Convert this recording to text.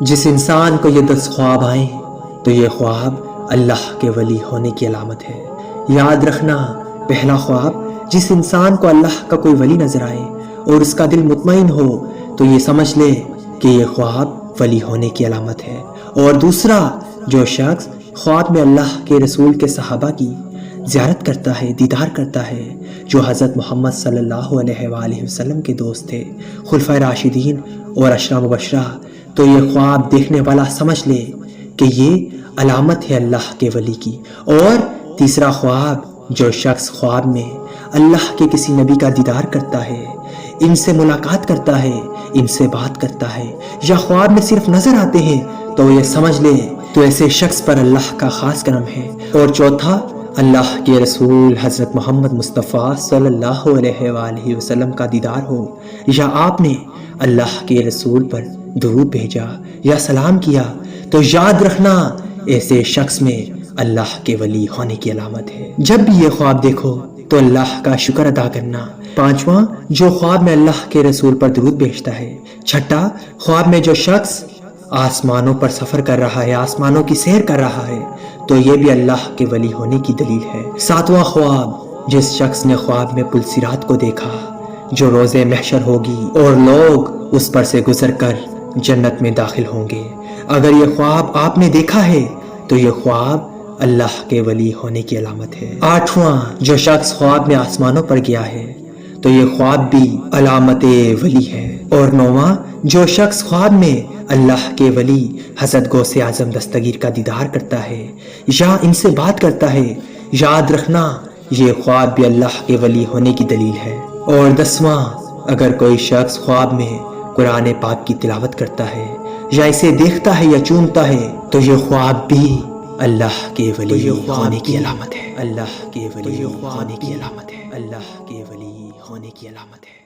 جس انسان کو یہ 10 خواب آئیں تو یہ خواب اللہ کے ولی ہونے کی علامت ہے۔ یاد رکھنا، پہلا خواب، جس انسان کو اللہ کا کوئی ولی نظر آئے اور اس کا دل مطمئن ہو تو یہ سمجھ لے کہ یہ خواب ولی ہونے کی علامت ہے۔ اور دوسرا، جو شخص خواب میں اللہ کے رسول کے صحابہ کی زیارت کرتا ہے، دیدار کرتا ہے، جو حضرت محمد صلی اللہ علیہ وآلہ وسلم کے دوست تھے، خلفائے راشدین اور عشرہ مبشرہ، تو یہ خواب دیکھنے والا سمجھ لے کہ یہ علامت ہے اللہ کے ولی کی۔ اور تیسرا خواب، جو شخص خواب میں اللہ کے کسی نبی کا دیدار کرتا ہے، ان سے ملاقات کرتا ہے، ان سے بات کرتا ہے، یا خواب میں صرف نظر آتے ہیں، تو یہ سمجھ لے تو ایسے شخص پر اللہ کا خاص کرم ہے۔ اور چوتھا، اللہ کے رسول حضرت محمد مصطفیٰ صلی اللہ علیہ وآلہ وسلم کا دیدار ہو، یا آپ نے اللہ کے رسول پر درود بھیجا یا سلام کیا، تو یاد رکھنا ایسے شخص میں اللہ کے ولی ہونے کی علامت ہے۔ جب بھی یہ خواب دیکھو تو اللہ کا شکر ادا کرنا۔ پانچواں، جو خواب میں اللہ کے رسول پر درود بھیجتا ہے۔ چھٹا، خواب میں جو شخص آسمانوں پر سفر کر رہا ہے، آسمانوں کی سیر کر رہا ہے، تو یہ بھی اللہ کے ولی ہونے کی دلیل ہے۔ ساتواں خواب، جس شخص نے خواب میں پل صراط کو دیکھا جو روز محشر ہوگی اور لوگ اس پر سے گزر کر جنت میں داخل ہوں گے۔ اگر یہ خواب آپ نے دیکھا ہے تو یہ خواب اللہ کے ولی ہونے کی علامت ہے۔ آٹھواں، جو شخص خواب میں آسمانوں پر گیا ہے تو یہ خواب بھی علامت ولی ہے۔ اور نواں، جو شخص خواب میں اللہ کے ولی حضرت غوث اعظم دستگیر کا دیدار کرتا ہے یا ان سے بات کرتا ہے، یاد رکھنا یہ خواب بھی اللہ کے ولی ہونے کی دلیل ہے۔ اور 10واں، اگر کوئی شخص خواب میں قرآن پاک کی تلاوت کرتا ہے یا اسے دیکھتا ہے یا چومتا ہے تو یہ خواب بھی اللہ کے ولی ہونے کی علامت ہے۔ اللہ کے ولی ہونے کی علامت ہے۔ اللہ کے ولی ہونے کی علامت ہے۔